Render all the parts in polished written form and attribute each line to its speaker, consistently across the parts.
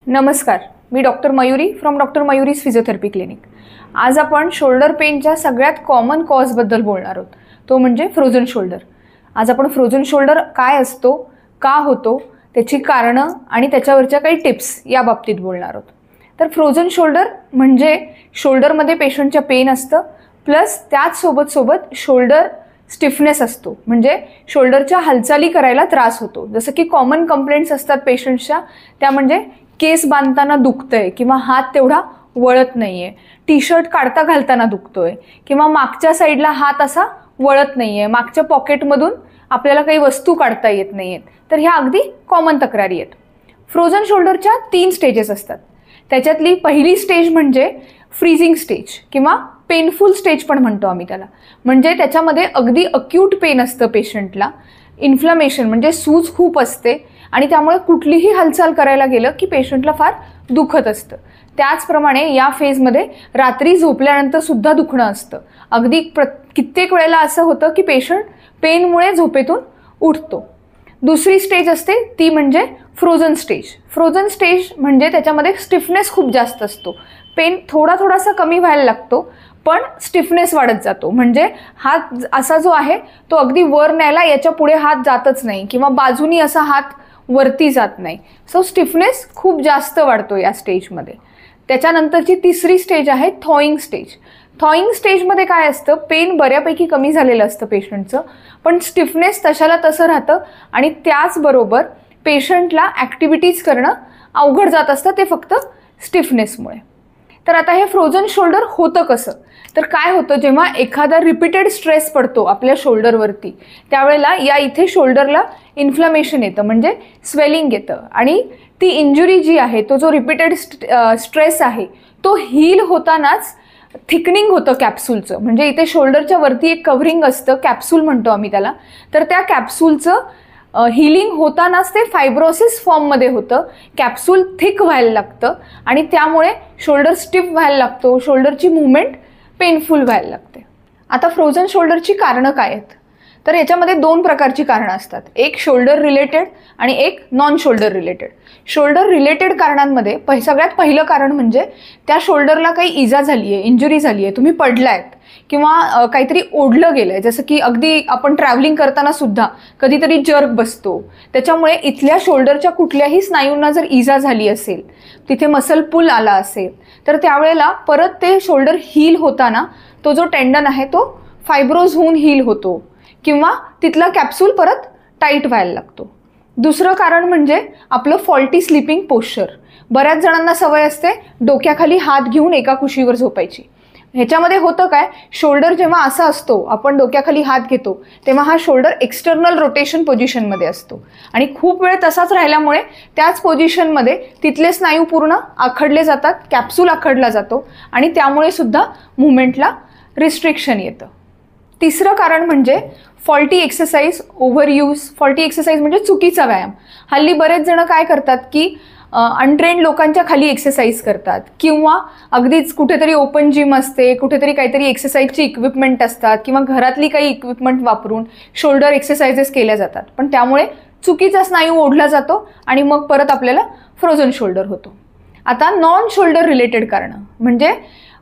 Speaker 1: नमस्कार, मी doctor Mayuri from doctor Mayuri's physiotherapy clinic. आज आपण शोल्डर पेनच्या सगळ्यात कॉमन कॉजबद्दल बोलणार आहोत, तो म्हणजे फ्रोझन शोल्डर. आज आपण फ्रोझन शोल्डर काय असतो, का होतो, त्याची कारणं आणि त्याच्यावरच्या काही टिप्स या बाबतीत बोलणार आहोत. तर फ्रोझन शोल्डर म्हणजे शोल्डरमध्ये पेशंटच्या पेन असतं, प्लस त्याच सोबत शोल्डर स्टिफनेस असतो, म्हणजे शोल्डरच्या हालचाली करायला त्रास होतो. जसं की कॉमन कंप्लेंट्स असतात पेशंट्सच्या, त्या म्हणजे केस बांधताना दुखतंय किंवा हात तेवढा वळत नाहीये, टी शर्ट काढता घालताना दुखतोय किंवा मागच्या साईडला हात असा वळत नाहीये, मागच्या पॉकेटमधून आपल्याला काही वस्तू काढता येत नाहीयेत. तर ह्या अगदी कॉमन तक्रारी आहेत. फ्रोझन शोल्डरच्या 3 स्टेजेस असतात. त्याच्यातली पहिली स्टेज म्हणजे फ्रीजिंग स्टेज किंवा पेनफुल स्टेज पण म्हणतो आम्ही त्याला. म्हणजे त्याच्यामध्ये अगदी अक्यूट पेन असतं पेशंटला, इन्फ्लमेशन म्हणजे सूज खूप असते आणि त्यामुळे कुठलीही हालचाल करायला गेलं की पेशंटला फार दुखत असतं. त्याचप्रमाणे या फेजमध्ये रात्री झोपल्यानंतर सुद्धा दुखणं असतं. अगदी कित्येक वेळेला असं होतं की पेशंट पेनमुळे झोपेतून उठतो. दुसरी स्टेज असते ती म्हणजे फ्रोझन स्टेज. फ्रोझन स्टेज म्हणजे त्याच्यामध्ये स्टिफनेस खूप जास्त असतो. पेन थोडासा कमी व्हायला लागतो, पण स्टिफनेस वाढत जातो. म्हणजे हात असा जो आहे तो अगदी वर न्यायला याच्या पुढे हात जातच नाही किंवा बाजूनी असा हात वरती जात नाही. सो स्टिफनेस खूप जास्त वाढतो या स्टेजमध्ये. त्याच्यानंतरची तिसरी स्टेज आहे थॉइंग स्टेज. थॉइंग स्टेजमध्ये काय असतं, पेन बऱ्यापैकी कमी झालेलं असतं पेशंटचं, पण स्टिफनेस तशाला तसं राहतं आणि त्याचबरोबर पेशंटला ॲक्टिव्हिटीज करणं अवघड जात असतं, ते फक्त स्टिफनेसमुळे. तर आता हे फ्रोझन शोल्डर होतं कसं, तर काय होतं, जेव्हा एखादा रिपीटेड स्ट्रेस पडतो आपल्या शोल्डरवरती, त्यावेळेला या इथे शोल्डरला इन्फ्लमेशन येतं, म्हणजे स्वेलिंग येतं आणि ती इंजुरी जी आहे, तो जो रिपीटेड स्ट्रेस आहे तो हील होतानाच थिकनिंग होतं कॅप्सूलचं. म्हणजे इथे शोल्डरच्या वरती एक कव्हरिंग असतं, कॅप्सूल म्हणतो आम्ही त्याला. तर त्या कॅप्सूलचं हिलिंग होतानाच ते फायब्रोसिस फॉर्ममध्ये होतं, कॅप्सूल थिक व्हायला लागतं आणि त्यामुळे शोल्डर स्टिफ व्हायला लागतो, शोल्डरची मुवमेंट पेनफुल व्हायला लागते. आता फ्रोझन शोल्डरची कारणं काय आहेत, तर याच्यामध्ये 2 प्रकारची कारणं असतात. एक शोल्डर रिलेटेड आणि एक non shoulder related. Shoulder related कारणांमध्ये सगळ्यात पहिलं कारण म्हणजे त्या शोल्डरला काही इजा झाली आहे, इंजुरी झाली आहे, तुम्ही पडलायत किंवा काहीतरी ओढलं गेलंय. जसं की अगदी आपण ट्रॅव्हलिंग करताना सुद्धा कधीतरी जर्क बसतो, त्याच्यामुळे इथल्या शोल्डरच्या कुठल्याही स्नायूंना जर इजा झाली असेल, तिथे मसल पुल आला असेल, तर त्यावेळेला परत ते शोल्डर हील होताना तो जो टेंडन आहे तो फायब्रोज होऊन हील होतो किंवा तिथला कॅप्सूल परत टाईट व्हायला लागतो. दुसरं कारण म्हणजे आपलं फॉल्टी स्लीपिंग पोश्चर. बऱ्याच जणांना सवय असते डोक्याखाली हात घेऊन एका कुशीवर झोपायची. ह्याच्यामध्ये होतं काय, शोल्डर जेव्हा असा असतो, आपण डोक्याखाली हात घेतो, तेव्हा हा शोल्डर एक्सटर्नल रोटेशन पोझिशनमध्ये असतो आणि खूप वेळ तसाच राहिल्यामुळे त्याच पोझिशनमध्ये तिथले स्नायू पूर्ण आखडले जातात, कॅप्सूल आखडला जातो आणि त्यामुळे सुद्धा मुवमेंटला रिस्ट्रिक्शन येतं. तिसरं कारण म्हणजे faulty exercise, overuse. Faulty exercise म्हणजे चुकीचा व्यायाम. हल्ली बरेच जण काय करतात की अनट्रेंड लोकांच्या खाली एक्सरसाइज करतात किंवा अगदीच कुठेतरी ओपन जिम असते, कुठेतरी काहीतरी एक्सरसाइजची इक्विपमेंट असतात किंवा घरातली काही इक्विपमेंट वापरून शोल्डर एक्सरसाइजेस केल्या जातात, पण त्यामुळे चुकीचा स्नायू ओढला जातो आणि मग परत आपल्याला फ्रोझन शोल्डर होतो. आता नॉन शोल्डर रिलेटेड कारणं म्हणजे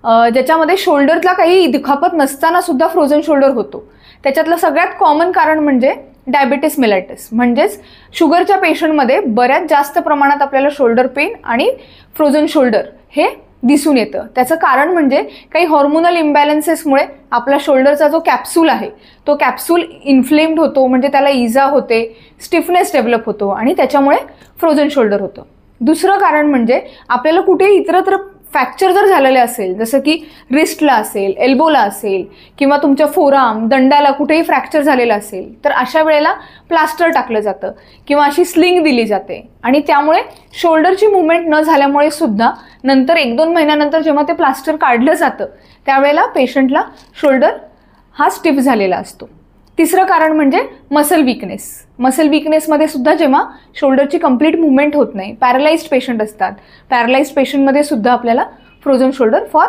Speaker 1: ज्याच्यामध्ये शोल्डरला काही दुखापत नसताना सुद्धा फ्रोझन शोल्डर होतो. त्याच्यातलं सगळ्यात कॉमन कारण म्हणजे डायबिटीस मेलायटिस. म्हणजेच शुगरच्या पेशंटमध्ये बऱ्याच जास्त प्रमाणात आपल्याला शोल्डर पेन आणि फ्रोझन शोल्डर हे दिसून येतं. त्याचं कारण म्हणजे काही हॉर्मोनल इम्बॅलन्सेसमुळे आपला शोल्डरचा जो कॅप्सूल आहे तो कॅप्सूल इन्फ्लेम्ड होतो, म्हणजे त्याला इजा होते, स्टिफनेस डेव्हलप होतो आणि त्याच्यामुळे फ्रोझन शोल्डर होतं. दुसरं कारण म्हणजे आपल्याला कुठेही इतरत्र फ्रॅक्चर जर झालेले असेल, जसं की रिस्टला असेल, एल्बोला असेल किंवा तुमच्या फोरआर्म, दंडाला कुठेही फ्रॅक्चर झालेलं असेल, तर अशा वेळेला प्लास्टर टाकलं जातं किंवा अशी स्लिंग दिली जाते आणि त्यामुळे शोल्डरची मुवमेंट न झाल्यामुळे सुद्धा नंतर 1-2 महिन्यानंतर जेव्हा ते प्लास्टर काढलं जातं त्यावेळेला पेशंटला शोल्डर हा स्टिफ झालेला असतो. तिसरं कारण म्हणजे मसल विकनेस. मसल विकनेसमध्ये सुद्धा जेव्हा शोल्डरची कंप्लीट मुवमेंट होत नाही, पॅरालाइज्ड पेशंट असतात, पॅरालाइज्ड पेशंटमध्ये सुद्धा आपल्याला फ्रोझन शोल्डर फार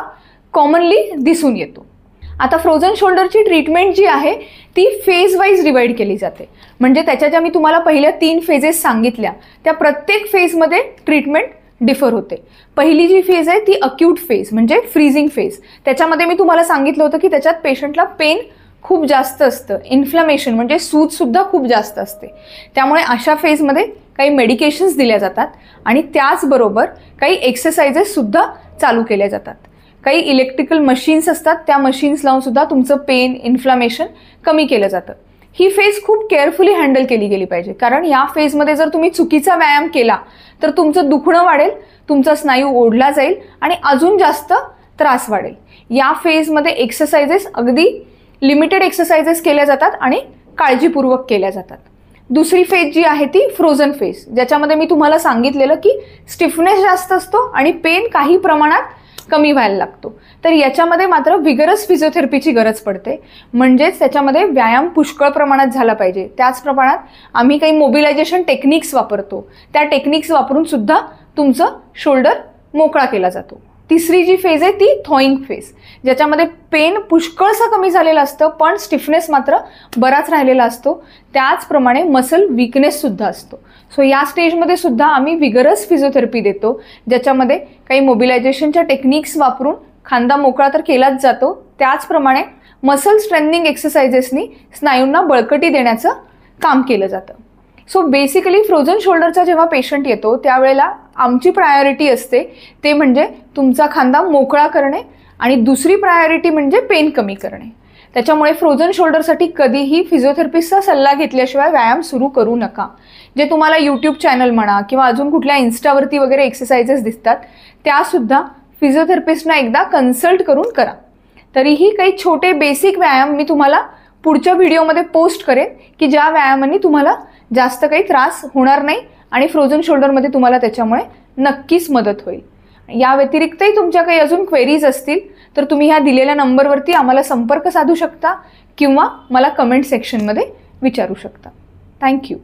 Speaker 1: कॉमनली दिसून येतो. आता फ्रोझन शोल्डरची ट्रीटमेंट जी आहे ती फेज वाईज डिवाइड केली जाते. म्हणजे त्याच्या ज्या मी तुम्हाला पहिल्या 3 फेजेस सांगितल्या त्या प्रत्येक फेजमध्ये ट्रीटमेंट डिफर होते. पहिली जी फेज आहे ती अक्यूट फेज म्हणजे फ्रीजिंग फेज. त्याच्यामध्ये मी तुम्हाला सांगितलं होतं की त्याच्यात पेशंटला पेन खूप जास्त असतं, इन्फ्लमेशन म्हणजे सूजसुद्धा खूप जास्त असते. त्यामुळे अशा फेजमध्ये काही मेडिकेशन्स दिल्या जातात आणि त्याचबरोबर काही एक्सरसाइजेससुद्धा चालू केल्या जातात. काही इलेक्ट्रिकल मशीन्स असतात, त्या मशीन्स लावून सुद्धा तुमचं पेन इन्फ्लमेशन कमी केलं जातं. ही फेज खूप केअरफुली हँडल केली गेली पाहिजे, कारण या फेजमध्ये जर तुम्ही चुकीचा व्यायाम केला तर तुमचं दुखणं वाढेल, तुमचा स्नायू ओढला जाईल आणि अजून जास्त त्रास वाढेल. या फेजमध्ये एक्सरसाइजेस अगदी लिमिटेड एक्सरसाइजेस केल्या जातात आणि काळजीपूर्वक केल्या जातात. दुसरी फेज जी आहे ती फ्रोझन फेज, ज्याच्यामध्ये मी तुम्हाला सांगितलेलं की स्टिफनेस जास्त असतो आणि पेन काही प्रमाणात कमी व्हायला लागतो. तर याच्यामध्ये मात्र विगरस फिजिओथेरपीची गरज पडते. म्हणजेच त्याच्यामध्ये व्यायाम पुष्कळ प्रमाणात झाला पाहिजे. त्याच प्रमाणात आम्ही काही मोबिलायझेशन टेक्निक्स वापरतो, त्या टेक्निक्स वापरून सुद्धा तुमचं शोल्डर मोकळा केला जातो. तिसरी जी फेज आहे ती थॉइंग फेज, ज्याच्यामध्ये पेन पुष्कळसं कमी झालेलं असतं पण स्टिफनेस मात्र बराच राहिलेला असतो. त्याचप्रमाणे मसल विकनेस सुद्धा असतो. सो या स्टेजमध्ये सुद्धा आम्ही विगरस फिजिओथेरपी देतो, ज्याच्यामध्ये काही मोबिलायझेशनच्या टेक्निक्स वापरून खांदा मोकळा तर केलाच जातो, त्याचप्रमाणे मसल स्ट्रेंथनिंग एक्सरसाइजेसनी स्नायूंना बळकटी देण्याचं काम केलं जातं. सो बेसिकली फ्रोझन शोल्डरचा जेव्हा पेशंट येतो त्यावेळेला आमची प्रायोरिटी असते ते म्हणजे तुमचा खांदा मोकळा करणे आणि दुसरी प्रायोरिटी म्हणजे पेन कमी करणे. त्याच्यामुळे फ्रोझन शोल्डरसाठी कधीही फिजिओथेरपिस्टचा सल्ला घेतल्याशिवाय व्यायाम सुरू करू नका. जे तुम्हाला यूट्यूब चॅनल म्हणा किंवा अजून कुठल्या इन्स्टावरती वगैरे एक्सरसाइजेस दिसतात त्यासुद्धा फिजिओथेरपिस्टना एकदा कन्सल्ट करून करा. तरीही काही छोटे बेसिक व्यायाम मी तुम्हाला पुढच्या व्हिडिओमध्ये पोस्ट करेन की ज्या व्यायामांनी तुम्हाला जास्त काही त्रास होणार नाही आणि फ्रोझन शोल्डरमध्ये तुम्हाला त्याच्यामुळे नक्कीच मदत होईल. या व्यतिरिक्तही तुमच्या काही अजून क्वेरीज असतील तर तुम्ही ह्या दिलेल्या नंबरवरती आम्हाला संपर्क साधू शकता किंवा मला कमेंट सेक्शनमध्ये विचारू शकता. थँक्यू.